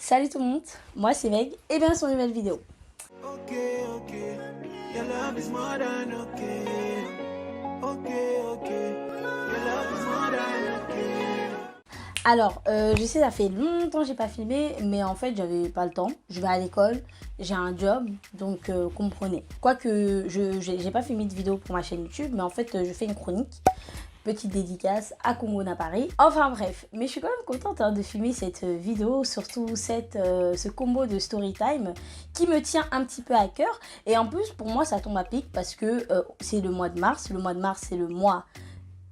Salut tout le monde, moi c'est Meg et bienvenue sur une nouvelle vidéo. Okay, okay. Your love is more than okay. Okay, okay. Your love is more than okay. Alors, je sais ça fait longtemps que j'ai pas filmé, mais en fait j'avais pas le temps. Je vais à l'école, j'ai un job, donc comprenez. Quoique j'ai pas filmé de vidéo pour ma chaîne YouTube, mais en fait je fais une chronique. Petite dédicace à Congo Paris. Enfin bref, mais je suis quand même contente de filmer cette vidéo, surtout ce combo de story time qui me tient un petit peu à cœur. Et en plus, pour moi, ça tombe à pic parce que c'est le mois de mars. Le mois de mars, c'est le mois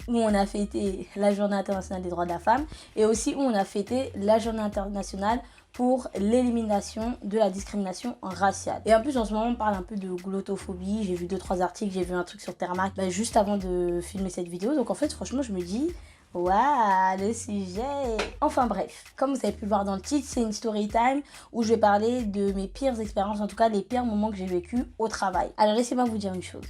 où on a fêté la Journée internationale des droits de la femme et aussi où on a fêté la Journée internationale pour l'élimination de la discrimination raciale. Et en plus, en ce moment, on parle un peu de glottophobie. J'ai vu 2-3 articles, j'ai vu un truc sur Thermac juste avant de filmer cette vidéo. Donc en fait, franchement, je me dis, waouh, le sujet. Enfin bref, comme vous avez pu le voir dans le titre, c'est une story time où je vais parler de mes pires expériences, en tout cas les pires moments que j'ai vécu au travail. Alors laissez-moi vous dire une chose.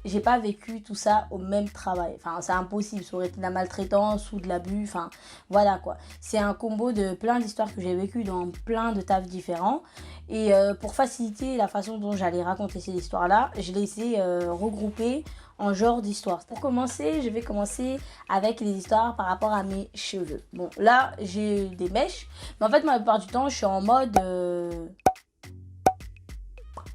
J'ai pas vécu tout ça au même travail. Enfin, c'est impossible. Ça aurait été de la maltraitance ou de l'abus. Enfin, voilà quoi. C'est un combo de plein d'histoires que j'ai vécues dans plein de tafs différents. Et pour faciliter la façon dont j'allais raconter ces histoires-là, je les ai regroupées en genre d'histoire. Pour commencer, je vais commencer avec les histoires par rapport à mes cheveux. Bon, là, j'ai des mèches. Mais en fait, la plupart du temps, je suis en mode...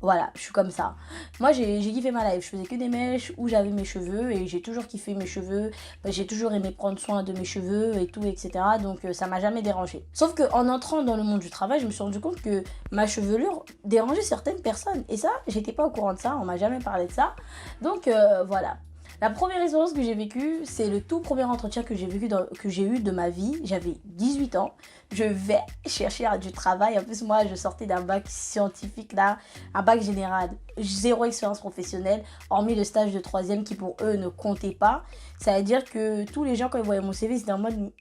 Voilà, je suis comme ça. Moi, j'ai kiffé ma life. Je faisais que des mèches où j'avais mes cheveux et j'ai toujours kiffé mes cheveux. J'ai toujours aimé prendre soin de mes cheveux et tout, etc. Donc, ça m'a jamais dérangé. Sauf qu'en entrant dans le monde du travail, je me suis rendu compte que ma chevelure dérangeait certaines personnes. Et ça, j'étais pas au courant de ça. On m'a jamais parlé de ça. Donc, voilà. La première expérience que j'ai vécue, c'est le tout premier entretien que j'ai eu de ma vie. J'avais 18 ans. Je vais chercher du travail. En plus, moi, je sortais d'un bac scientifique, là, un bac général. Zéro expérience professionnelle, hormis le stage de troisième qui, pour eux, ne comptait pas. Ça veut dire que tous les gens, quand ils voyaient mon CV, c'était en mode...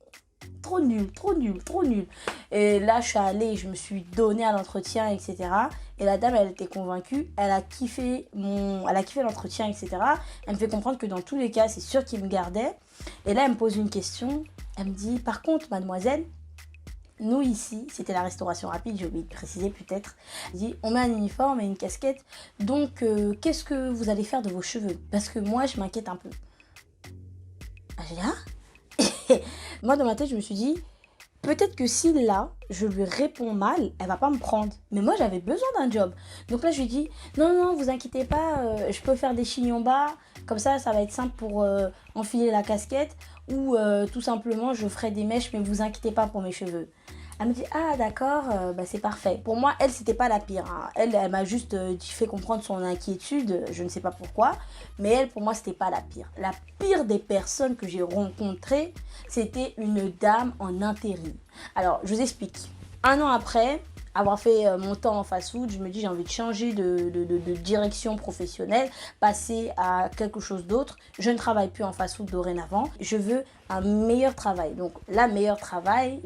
trop nul, trop nul, trop nul. Et là, je suis allée, je me suis donnée à l'entretien, etc. Et la dame, elle était convaincue, elle a kiffé l'entretien, etc. Elle me fait comprendre que dans tous les cas, c'est sûr qu'il me gardait. Et là, elle me pose une question. Elle me dit, par contre, mademoiselle, nous ici, c'était la restauration rapide, j'ai oublié de préciser peut-être. Elle dit, on met un uniforme et une casquette. Donc, qu'est-ce que vous allez faire de vos cheveux? Parce que moi, je m'inquiète un peu. J'ai dit, ah. Moi, dans ma tête, je me suis dit, peut-être que si là, je lui réponds mal, elle va pas me prendre. Mais moi, j'avais besoin d'un job. Donc là, je lui dis, non, non, vous inquiétez pas, je peux faire des chignons bas. Comme ça va être simple pour enfiler la casquette. Ou tout simplement, je ferai des mèches, mais vous inquiétez pas pour mes cheveux. Elle me dit, ah d'accord, c'est parfait. Pour moi, elle, c'était pas la pire. Hein. Elle m'a juste fait comprendre son inquiétude, je ne sais pas pourquoi. Mais elle, pour moi, c'était pas la pire. La pire des personnes que j'ai rencontrées, c'était une dame en intérim. Alors, je vous explique. Un an après avoir fait mon temps en fast-food, je me dis j'ai envie de changer de direction professionnelle, passer à quelque chose d'autre. Je ne travaille plus en fast-food dorénavant. Je veux un meilleur travail. Donc là, meilleur travail,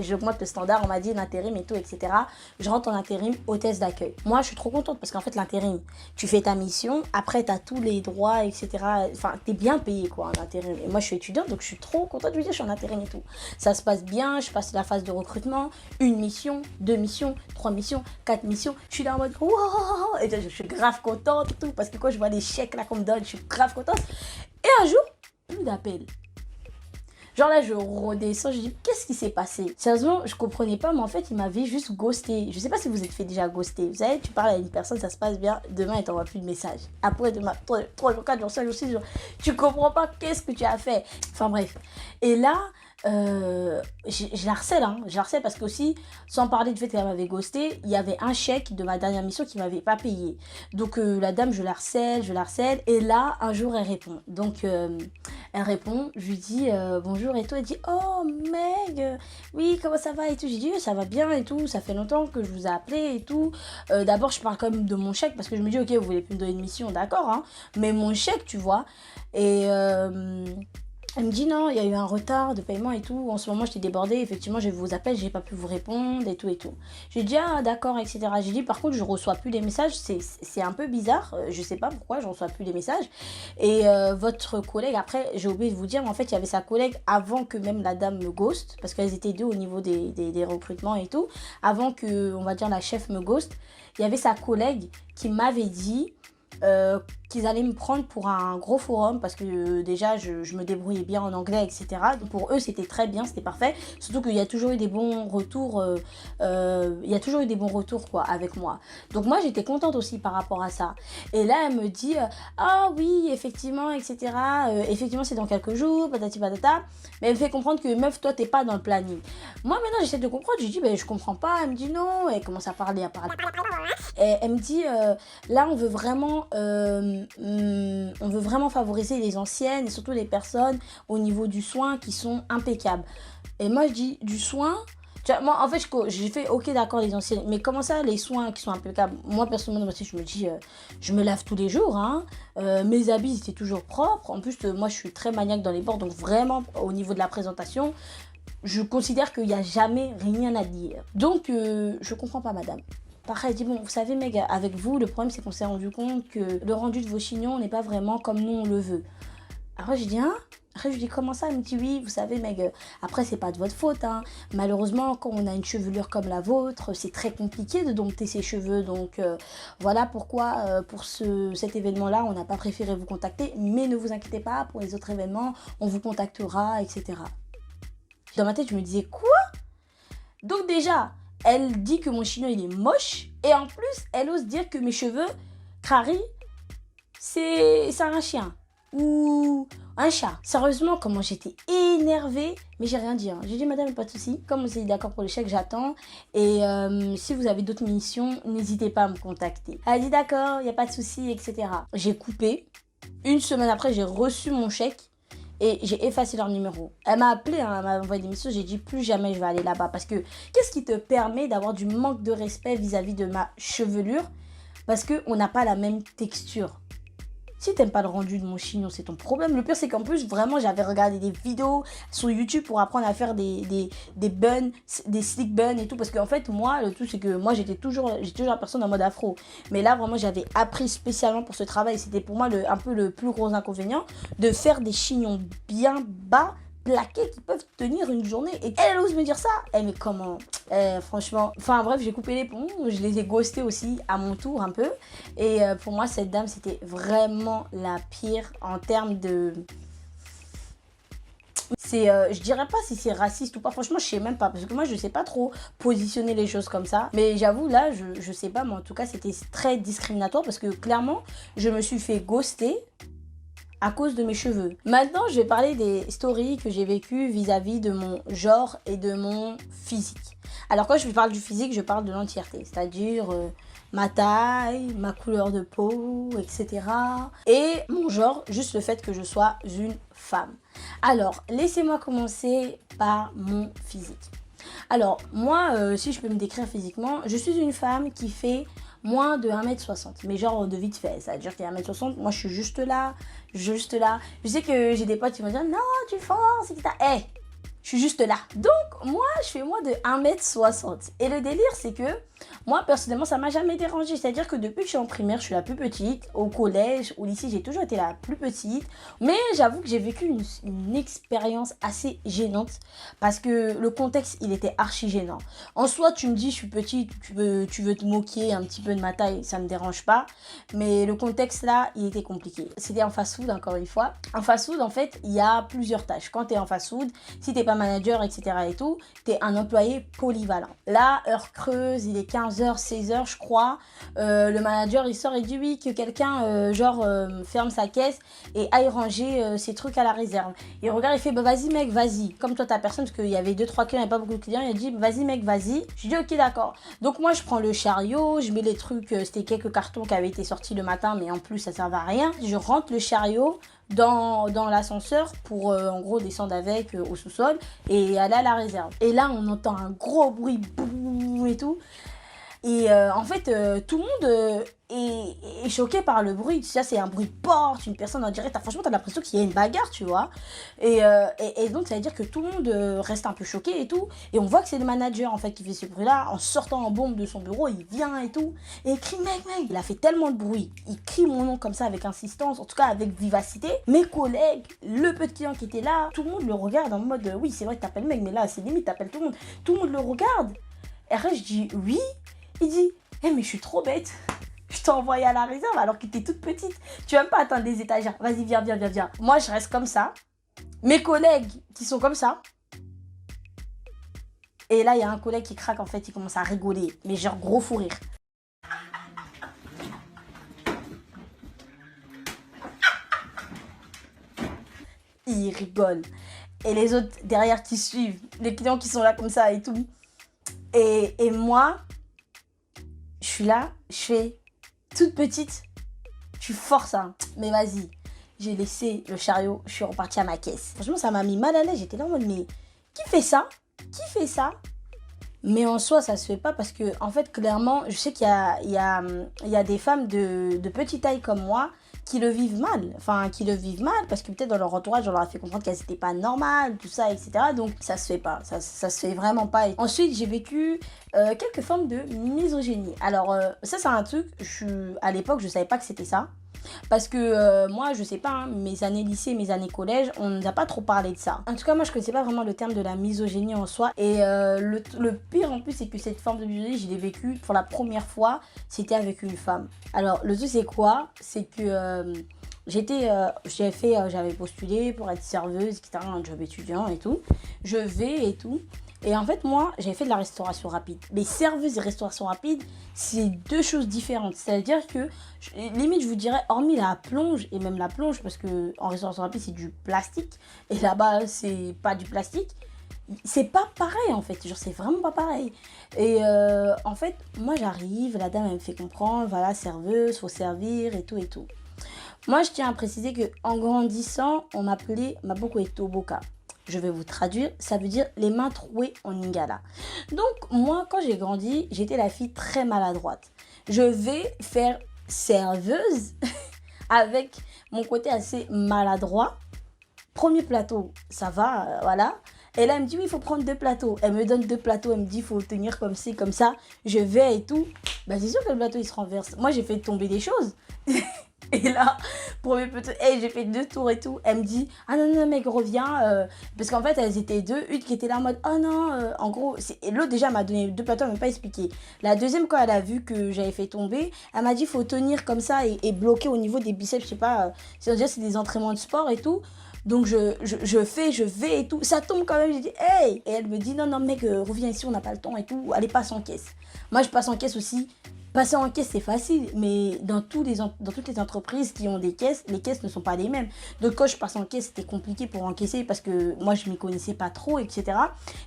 j'augmente le standard, on m'a dit l'intérim et tout, etc. Je rentre en intérim, hôtesse d'accueil. Moi, je suis trop contente parce qu'en fait, l'intérim, tu fais ta mission, après, tu as tous les droits, etc. Enfin, tu es bien payé, quoi, en intérim. Et moi, je suis étudiante, donc je suis trop contente de lui dire, je suis en intérim et tout. Ça se passe bien, je passe la phase de recrutement, 1 mission, 2 missions, 3 missions, 4 missions. Je suis là en mode, wow, et je suis grave contente et tout, parce que quand je vois les chèques là qu'on me donne, je suis grave contente. Et un jour, plus d'appel. Genre là, je redescends, je dis, qu'est-ce qui s'est passé? Sérieusement, je comprenais pas, mais en fait, il m'avait juste ghosté. Je sais pas si vous êtes fait déjà ghoster. Vous savez, tu parles à une personne, ça se passe bien, demain, elle t'envoie plus de message. Après, demain, 3 jours, 4 jours, 5 jours, 6 jours, tu comprends pas qu'est-ce que tu as fait. Enfin bref. Et là, je la harcèle, hein. Je la harcèle parce qu'aussi, sans parler du fait qu'elle m'avait ghosté, il y avait un chèque de ma dernière mission qui m'avait pas payé. Donc la dame, je la harcèle, et là, un jour, elle répond. Donc, elle répond, je lui dis bonjour et tout, elle dit oh Meg, oui comment ça va et tout, j'ai dit ça va bien et tout, ça fait longtemps que je vous ai appelé et tout. D'abord je parle quand même de mon chèque parce que je me dis ok vous voulez plus me donner une mission, d'accord, hein, mais mon chèque tu vois. Et Elle me dit non, il y a eu un retard de paiement et tout. En ce moment, j'étais débordée. Effectivement, j'ai vu vos appels, j'ai pas pu vous répondre et tout et tout. J'ai dit ah d'accord, etc. J'ai dit par contre, je reçois plus les messages. C'est un peu bizarre. Je sais pas pourquoi je reçois plus les messages. Et votre collègue, après, j'ai oublié de vous dire, mais en fait, il y avait sa collègue avant que même la dame me ghost, parce qu'elles étaient deux au niveau des recrutements et tout. Avant que, on va dire, la chef me ghost, il y avait sa collègue qui m'avait dit qu'ils allaient me prendre pour un gros forum parce que déjà je me débrouillais bien en anglais, etc. Donc pour eux c'était très bien, c'était parfait, surtout qu'il y a toujours eu des bons retours quoi avec moi, donc moi j'étais contente aussi par rapport à ça. Et là elle me dit ah oui effectivement, etc. Effectivement c'est dans quelques jours, patati patata, mais elle me fait comprendre que meuf toi t'es pas dans le planning. Moi maintenant j'essaie de comprendre, je dis ben je comprends pas, elle me dit non, elle commence à parler et elle me dit là on veut vraiment favoriser les anciennes et surtout les personnes au niveau du soin qui sont impeccables. Et moi je dis du soin, tu vois, moi en fait j'ai fait ok d'accord les anciennes, mais comment ça les soins qui sont impeccables? Moi personnellement aussi je me dis je me lave tous les jours hein. Mes habits étaient toujours propres, en plus moi je suis très maniaque dans les bords, donc vraiment au niveau de la présentation je considère qu'il n'y a jamais rien à dire. Donc je comprends pas madame. Pareil, elle dit bon, vous savez, Meg, avec vous, le problème c'est qu'on s'est rendu compte que le rendu de vos chignons n'est pas vraiment comme nous on le veut. Après, je dis hein. Après, je dis comment ça? Elle me dit oui, vous savez, Meg, après, c'est pas de votre faute. Hein. Malheureusement, quand on a une chevelure comme la vôtre, c'est très compliqué de dompter ses cheveux. Donc, voilà pourquoi, pour cet événement-là, on n'a pas préféré vous contacter. Mais ne vous inquiétez pas, pour les autres événements, on vous contactera, etc. Dans ma tête, je me disais quoi? Donc déjà, elle dit que mon chignon il est moche et en plus elle ose dire que mes cheveux crari c'est un chien ou un chat. Sérieusement comment j'étais énervée, mais j'ai rien dit hein. J'ai dit madame pas de souci, comme on s'est dit d'accord pour le chèque j'attends et si vous avez d'autres missions n'hésitez pas à me contacter. Elle a dit d'accord, il n'y a pas de souci, etc. J'ai coupé. Une semaine après j'ai reçu mon chèque et j'ai effacé leur numéro. Elle m'a appelé, hein, elle m'a envoyé des messages, j'ai dit plus jamais je vais aller là-bas. Parce que qu'est-ce qui te permet d'avoir du manque de respect vis-à-vis de ma chevelure? Parce qu'on n'a pas la même texture. Si t'aimes pas le rendu de mon chignon, c'est ton problème. Le pire, c'est qu'en plus, vraiment, j'avais regardé des vidéos sur YouTube pour apprendre à faire des buns, des slick buns et tout. Parce qu'en fait, moi, le tout, c'est que moi, j'étais toujours la personne en mode afro. Mais là, vraiment, j'avais appris spécialement pour ce travail. C'était pour moi un peu le plus gros inconvénient de faire des chignons bien bas, plaqués, qui peuvent tenir une journée. Et elle ose me dire ça. Mais comment franchement, enfin bref, j'ai coupé les ponts, je les ai ghostés aussi à mon tour un peu. Et pour moi, cette dame, c'était vraiment la pire en termes de... je dirais pas si c'est raciste ou pas, franchement je sais même pas, parce que moi je sais pas trop positionner les choses comme ça, mais j'avoue là je sais pas, mais en tout cas c'était très discriminatoire parce que clairement je me suis fait ghoster à cause de mes cheveux. Maintenant, je vais parler des stories que j'ai vécues vis-à-vis de mon genre et de mon physique. Alors quand je parle du physique, je parle de l'entièreté, c'est-à-dire ma taille, ma couleur de peau, etc. Et mon genre, juste le fait que je sois une femme. Alors, laissez-moi commencer par mon physique. Alors, moi, si je peux me décrire physiquement, je suis une femme qui fait moins de 1m60, mais genre de vite fait, c'est-à-dire qu'il y a 1m60, moi je suis juste là. Je sais que j'ai des potes qui vont dire non, tu forces, etc. Je suis juste là. Donc, moi, je fais moins de 1m60. Et le délire, c'est que moi, personnellement, ça m'a jamais dérangé. C'est-à-dire que depuis que je suis en primaire, je suis la plus petite. Au collège, au lycée, j'ai toujours été la plus petite. Mais j'avoue que j'ai vécu une expérience assez gênante. Parce que le contexte, il était archi gênant. En soi, tu me dis, je suis petite, tu veux te moquer un petit peu de ma taille, ça ne me dérange pas. Mais le contexte, là, il était compliqué. C'était en fast-food, encore une fois. En fast-food, en fait, il y a plusieurs tâches. Quand tu es en fast-food, si tu n'es pas manager, etc. et tout, tu es un employé polyvalent. Là, heure creuse, il est 15h, 16h, je crois. Le manager, il sort et dit oui, que quelqu'un, ferme sa caisse et aille ranger ses trucs à la réserve. Il regarde, il fait, bah vas-y mec, vas-y. Comme toi, t'as personne, parce qu'il y avait 2-3 clients, il n'y avait pas beaucoup de clients, il a dit, vas-y mec, vas-y. Je dis, ok, d'accord. Donc moi, je prends le chariot, je mets les trucs, c'était quelques cartons qui avaient été sortis le matin, mais en plus, ça ne servait à rien. Je rentre le chariot dans l'ascenseur pour en gros descendre avec au sous-sol et aller à la réserve. Et là on entend un gros bruit boum et tout. Et en fait, tout le monde est choqué par le bruit. Ça, c'est un bruit de porte, une personne en direct. Franchement, t'as l'impression qu'il y a une bagarre, tu vois. Et donc, ça veut dire que tout le monde reste un peu choqué et tout. Et on voit que c'est le manager, en fait, qui fait ce bruit-là. En sortant en bombe de son bureau, il vient et tout. Et il crie, mec. Il a fait tellement de bruit. Il crie mon nom comme ça avec insistance, en tout cas avec vivacité. Mes collègues, le peu de clients qui étaient là, tout le monde le regarde en mode, oui, c'est vrai que t'appelles mec, mais là, c'est limite, t'appelles tout le monde. Tout le monde le regarde. Et après, je dis, oui. Il dit, mais je suis trop bête. Je t'ai envoyé à la réserve alors que t'es toute petite. Tu vas même pas atteindre les étagères. Vas-y, viens. Moi, je reste comme ça. Mes collègues qui sont comme ça. Et là, il y a un collègue qui craque, en fait, il commence à rigoler. Mais genre, gros fou rire. Il rigole. Et les autres derrière qui suivent. Les clients qui sont là comme ça et tout. Et moi, je suis là, je fais toute petite. Tu forces, hein. Mais vas-y. J'ai laissé le chariot, je suis repartie à ma caisse. Franchement, ça m'a mis mal à l'aise. J'étais là en mode, mais qui fait ça? Mais en soi, ça se fait pas parce que, en fait, clairement, je sais qu'il y a des femmes de petite taille comme moi qui le vivent mal. Enfin, qui le vivent mal parce que peut-être dans leur entourage, on leur a fait comprendre qu'elles n'étaient pas normales, tout ça, etc. Donc, ça se fait pas. Ça se fait vraiment pas. Et ensuite, j'ai vécu quelques formes de misogynie. Alors, ça, c'est un truc, à l'époque, je savais pas que c'était ça. Parce que moi, je sais pas, hein, mes années lycée, mes années collège, on nous a pas trop parlé de ça. En tout cas, moi, je connaissais pas vraiment le terme de la misogynie en soi. Et le pire en plus, c'est que cette forme de misogynie, je l'ai vécue pour la première fois, c'était avec une femme. Alors, le truc, c'est quoi? C'est que j'avais postulé pour être serveuse, etc., un job étudiant et tout. Je vais et tout. Et en fait, moi, j'avais fait de la restauration rapide. Mais serveuse et restauration rapide, c'est deux choses différentes. C'est-à-dire que, limite, je vous dirais, hormis la plonge, et même la plonge, parce que en restauration rapide, c'est du plastique, et là-bas, c'est pas du plastique, c'est pas pareil, en fait. Genre, c'est vraiment pas pareil. Et en fait, moi, j'arrive, la dame, elle me fait comprendre, voilà, serveuse, faut servir, et tout, et tout. Moi, je tiens à préciser qu'en grandissant, on m'appelait Mabokoeto Boka. Je vais vous traduire, ça veut dire les mains trouées en lingala. Donc moi, quand j'ai grandi, j'étais la fille très maladroite. Je vais faire serveuse avec mon côté assez maladroit. Premier plateau, ça va, voilà. Et là, elle me dit, oui, il faut prendre 2 plateaux. Elle me donne 2 plateaux, elle me dit, il faut tenir comme ci, comme ça. Je vais et tout. Bah, c'est sûr que le plateau, il se renverse. Moi, j'ai fait tomber des choses. Et là, premier plateau, j'ai fait 2 tours et tout. Elle me dit, ah non, mec, reviens. Parce qu'en fait, elles étaient 2. Une qui était là en mode, oh non, en gros. Et l'autre, déjà, m'a donné 2 plateaux, elle m'a pas expliqué. La deuxième, quand elle a vu que j'avais fait tomber, elle m'a dit, il faut tenir comme ça et bloquer au niveau des biceps, je sais pas. C'est des entraînements de sport et tout. Donc je vais et tout. Ça tombe quand même, j'ai dit hey. Et elle me dit non mec, reviens ici, on n'a pas le temps et tout. Allez, passe en caisse. Moi je passe en caisse aussi. Passer en caisse c'est facile, mais dans toutes les entreprises qui ont des caisses, les caisses ne sont pas les mêmes. Donc quand je passe en caisse, c'était compliqué pour encaisser parce que moi je m'y connaissais pas trop, etc.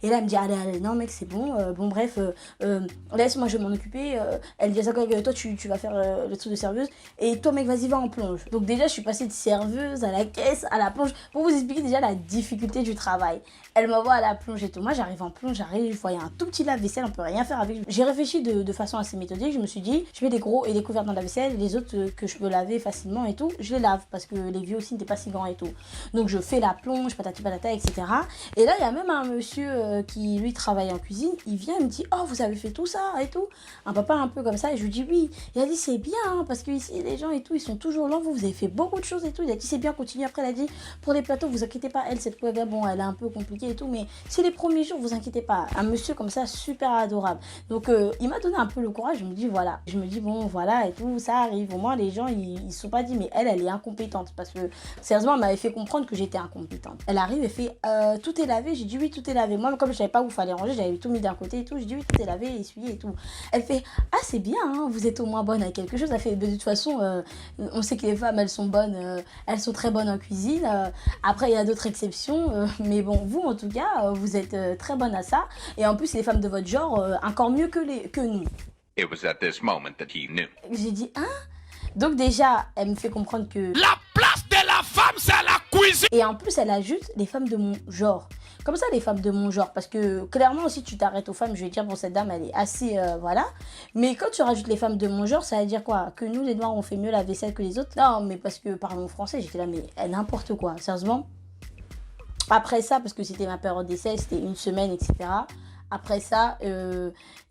Et là elle me dit allez, non mec c'est bon, bon bref, laisse-moi je vais m'en occuper. Elle dit toi tu vas faire le truc de serveuse et toi mec vas-y va en plonge. Donc déjà je suis passée de serveuse à la caisse, à la plonge, pour vous expliquer déjà la difficulté du travail. Elle m'envoie à la plonge et tout. Moi j'arrive en plonge, je voyais un tout petit lave-vaisselle, on peut rien faire avec. J'ai réfléchi de façon assez méthodique, je me suis dit, je mets des gros et des couverts dans la vaisselle, les autres que je peux laver facilement et tout, je les lave parce que les vieux aussi n'étaient pas si grands et tout. Donc je fais la plonge, patati patata, etc. Et là, il y a même un monsieur qui lui travaille en cuisine, il vient, il me dit, oh, vous avez fait tout ça et tout. Un papa un peu comme ça, et je lui dis oui. Il a dit, c'est bien, hein, parce que ici, les gens et tout, ils sont toujours lents, vous avez fait beaucoup de choses et tout. Il a dit, c'est bien, continuez. Après, il a dit, pour les plateaux, vous inquiétez pas, elle, cette couverture, bon, elle est un peu compliquée et tout, mais c'est les premiers jours, vous inquiétez pas. Un monsieur comme ça, super adorable. Donc, il m'a donné un peu le courage, je me dis, voilà. Je me dis, bon, voilà, et tout, ça arrive. Au moins, les gens, ils se sont pas dit, mais elle est incompétente. Parce que, sérieusement, elle m'avait fait comprendre que j'étais incompétente. Elle arrive et fait, tout est lavé. J'ai dit, oui, tout est lavé. Moi, comme je savais pas où il fallait ranger, j'avais tout mis d'un côté et tout. J'ai dit, oui, tout est lavé, essuyé et tout. Elle fait, ah, c'est bien, hein, vous êtes au moins bonne à quelque chose. Elle fait, de toute façon, on sait que les femmes, elles sont bonnes, elles sont très bonnes en cuisine. Après, il y a d'autres exceptions. Mais bon, vous, en tout cas, vous êtes très bonne à ça. Et en plus, les femmes de votre genre, encore mieux que nous. It was at this moment that he knew. J'ai dit, hein? Donc déjà, elle me fait comprendre que la place de la femme, c'est la cuisine. Et en plus, elle ajoute les femmes de mon genre. Comme ça, les femmes de mon genre. Parce que clairement, si tu t'arrêtes aux femmes, je vais dire, bon, cette dame, elle est assez... voilà. Mais quand tu rajoutes les femmes de mon genre, ça veut dire quoi? Que nous, les noirs, on fait mieux la vaisselle que les autres? Non, mais parce que parlons français, j'étais là, mais n'importe quoi. Sérieusement. Après ça, parce que c'était ma période d'essai, c'était une semaine, etc. Après ça,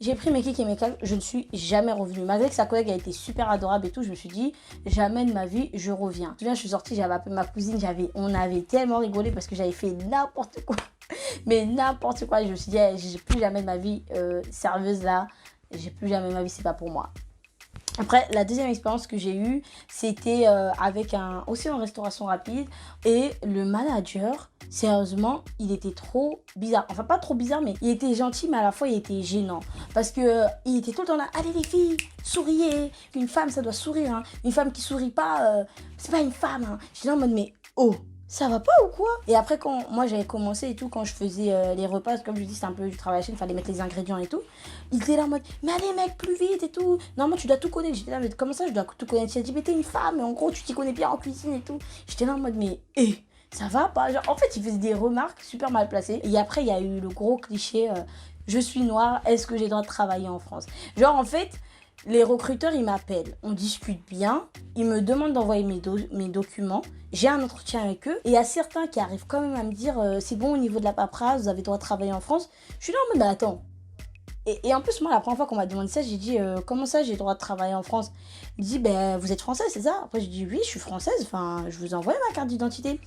j'ai pris mes kicks et mes claques, je ne suis jamais revenue. Malgré que sa collègue a été super adorable et tout, je me suis dit, jamais de ma vie, je reviens. Je me souviens, je suis sortie, j'avais appelé ma cousine, on avait tellement rigolé parce que j'avais fait n'importe quoi. Mais n'importe quoi, je me suis dit, j'ai plus jamais de ma vie serveuse là, j'ai plus jamais de ma vie, c'est pas pour moi. Après, la deuxième expérience que j'ai eue, c'était avec aussi en restauration rapide. Et le manager, sérieusement, il était trop bizarre. Enfin, pas trop bizarre, mais il était gentil, mais à la fois, il était gênant. Parce que il était tout le temps là, allez les filles, souriez. Une femme, ça doit sourire. Hein. Une femme qui sourit pas, c'est pas une femme. Hein. J'étais là en mode, mais oh, ça va pas ou quoi? Et après, quand moi j'avais commencé et tout, quand je faisais les repas, comme je dis, c'est un peu du travail à la chaîne, il fallait mettre les ingrédients et tout. Il était là en mode, mais allez mec, plus vite et tout. Normalement, tu dois tout connaître. J'étais là, mais comment ça, je dois tout connaître? Il a dit, mais t'es une femme, mais en gros, tu t'y connais bien en cuisine et tout. J'étais là en mode, mais ça va pas? Genre, en fait, il faisait des remarques super mal placées. Et après, il y a eu le gros cliché, je suis noire, est-ce que j'ai le droit de travailler en France? Genre, en fait, les recruteurs, ils m'appellent, on discute bien, ils me demandent d'envoyer mes documents, j'ai un entretien avec eux, et il y a certains qui arrivent quand même à me dire c'est bon au niveau de la paperasse, vous avez le droit de travailler en France. Je suis là en mode attends. Et en plus, moi, la première fois qu'on m'a demandé ça, j'ai dit comment ça, j'ai le droit de travailler en France? Il dit ben vous êtes française, c'est ça? Après, j'ai dit oui, je suis française, enfin, je vous envoie ma carte d'identité.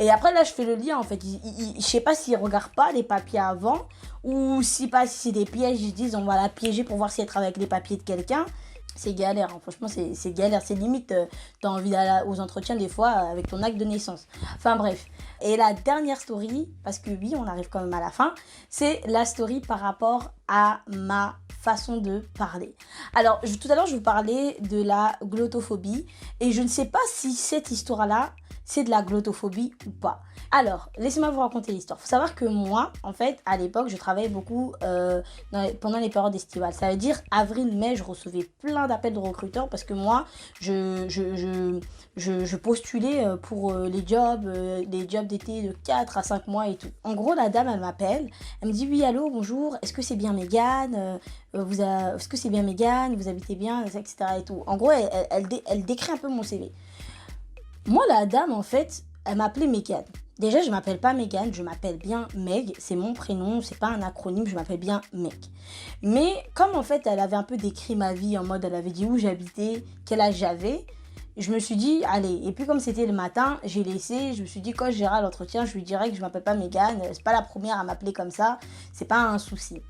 Et après, là, je fais le lien, en fait. Je sais pas s'ils regardent pas les papiers avant ou si c'est des pièges. Ils disent, on va la piéger pour voir si elle travaille avec les papiers de quelqu'un. C'est galère, hein. Franchement, c'est galère. C'est limite, t'as envie d'aller aux entretiens des fois avec ton acte de naissance. Enfin, bref. Et la dernière story, parce que oui, on arrive quand même à la fin, c'est la story par rapport à ma façon de parler. Alors, tout à l'heure, je vous parlais de la glottophobie et je ne sais pas si cette histoire-là, c'est de la glottophobie ou pas. Alors, laissez-moi vous raconter l'histoire. Il faut savoir que moi, en fait, à l'époque, je travaillais beaucoup pendant les périodes estivales. Ça veut dire avril-mai, je recevais plein d'appels de recruteurs parce que moi, je postulais pour les jobs d'été de 4 à 5 mois et tout. En gros, la dame, elle m'appelle. Elle me dit, oui, allô, bonjour, est-ce que c'est bien Mégane est-ce que c'est bien Mégane? Vous habitez bien, etc. et tout. En gros, elle décrit un peu mon CV. Moi, la dame, en fait, elle m'appelait Mégane. Déjà, je m'appelle pas Mégane, je m'appelle bien Meg. C'est mon prénom, c'est pas un acronyme, je m'appelle bien Meg. Mais comme, en fait, elle avait un peu décrit ma vie en mode, elle avait dit où j'habitais, quel âge j'avais, je me suis dit, allez. Et puis, comme c'était le matin, j'ai laissé, je me suis dit, quand j'irai à l'entretien, je lui dirai que je m'appelle pas Mégane. C'est pas la première à m'appeler comme ça, c'est pas un souci.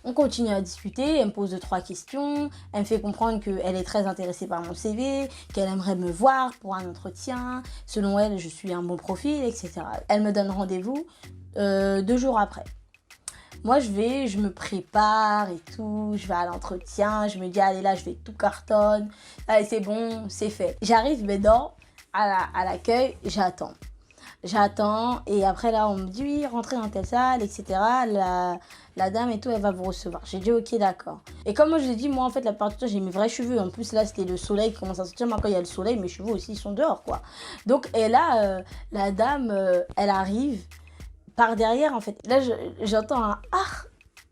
On continue à discuter, elle me pose 2-3 questions, elle me fait comprendre qu'elle est très intéressée par mon CV, qu'elle aimerait me voir pour un entretien, selon elle, je suis un bon profil, etc. Elle me donne rendez-vous 2 jours après. Moi, je me prépare et tout, je vais à l'entretien, je me dis, allez là, je vais tout cartonne, allez, c'est bon, c'est fait. J'arrive dedans, à l'accueil, J'attends et après là on me dit oui rentrez dans telle salle etc. La dame et tout elle va vous recevoir. J'ai dit ok d'accord. Et comme moi je l'ai dit moi en fait la plupart du temps j'ai mes vrais cheveux. En plus là c'était le soleil qui commence à sortir. Moi quand il y a le soleil mes cheveux aussi sont dehors quoi. Donc et là la dame elle arrive par derrière en fait. Là j'entends un ah.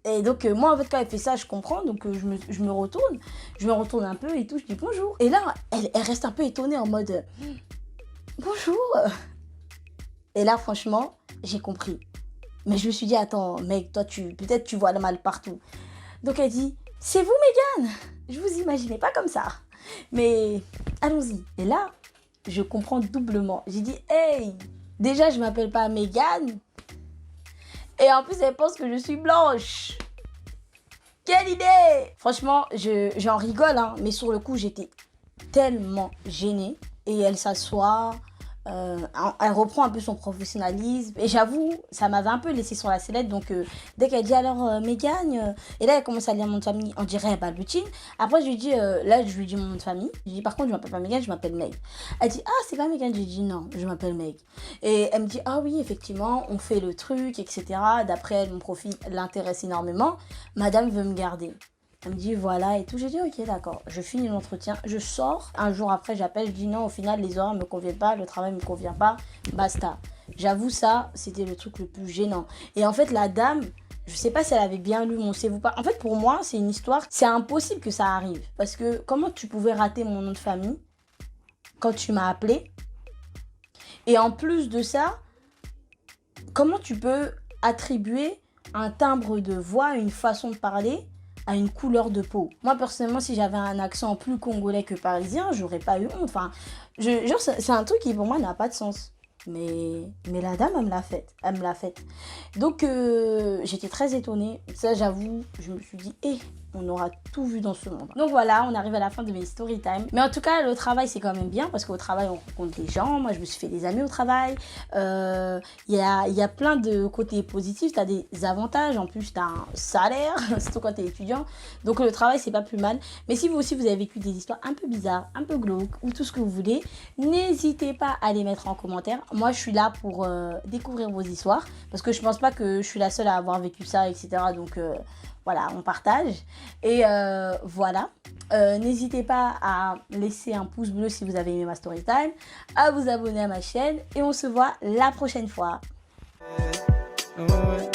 Et donc moi en fait quand elle fait ça je comprends donc je me retourne un peu et tout je dis bonjour. Et là elle reste un peu étonnée en mode bonjour. Et là, franchement, j'ai compris. Mais je me suis dit, attends, mec, toi, peut-être tu vois le mal partout. Donc elle dit, c'est vous, Mégane? Je vous imaginais pas comme ça. Mais allons-y. Et là, je comprends doublement. J'ai dit, hey, déjà, je m'appelle pas Mégane. Et en plus, elle pense que je suis blanche. Quelle idée! Franchement, j'en rigole, hein, mais sur le coup, j'étais tellement gênée. Et elle s'assoit... elle reprend un peu son professionnalisme et j'avoue ça m'avait un peu laissé sur la sellette donc dès qu'elle dit alors Mégane et là elle commence à lire mon nom de famille on dirait balbutine. Après je lui dis je lui dis mon nom de famille, je lui dis par contre je m'appelle pas Mégane, je m'appelle Meg. Elle dit ah c'est pas Mégane, je lui dis non je m'appelle Meg et elle me dit ah oui effectivement on fait le truc etc. D'après elle mon profil l'intéresse énormément, madame veut me garder. Elle me dit voilà et tout. J'ai dit ok d'accord. Je finis l'entretien, je sors. Un jour après j'appelle, je dis non au final les horaires me conviennent pas, le travail me convient pas, basta. J'avoue ça, c'était le truc le plus gênant. Et en fait la dame, je sais pas si elle avait bien lu mon CV ou pas. En fait pour moi c'est une histoire, c'est impossible que ça arrive. Parce que comment tu pouvais rater mon nom de famille quand tu m'as appelé? Et en plus de ça, comment tu peux attribuer un timbre de voix, une façon de parler à une couleur de peau? Moi, personnellement, si j'avais un accent plus congolais que parisien, j'aurais pas eu honte. Enfin, genre, c'est un truc qui, pour moi, n'a pas de sens. Mais la dame, elle me l'a faite. Elle me l'a faite. Donc, j'étais très étonnée. Ça, j'avoue, je me suis dit, on aura tout vu dans ce monde. Donc voilà, on arrive à la fin de mes story time. Mais en tout cas, le travail, c'est quand même bien parce qu'au travail, on rencontre des gens. Moi, je me suis fait des amis au travail. Il y a plein de côtés positifs. Tu as des avantages. En plus, tu as un salaire, surtout quand tu es étudiant. Donc le travail, c'est pas plus mal. Mais si vous aussi, vous avez vécu des histoires un peu bizarres, un peu glauques ou tout ce que vous voulez, n'hésitez pas à les mettre en commentaire. Moi, je suis là pour découvrir vos histoires parce que je pense pas que je suis la seule à avoir vécu ça, etc. Donc voilà, on partage. Et voilà. N'hésitez pas à laisser un pouce bleu si vous avez aimé ma story time, à vous abonner à ma chaîne et on se voit la prochaine fois. Ouais.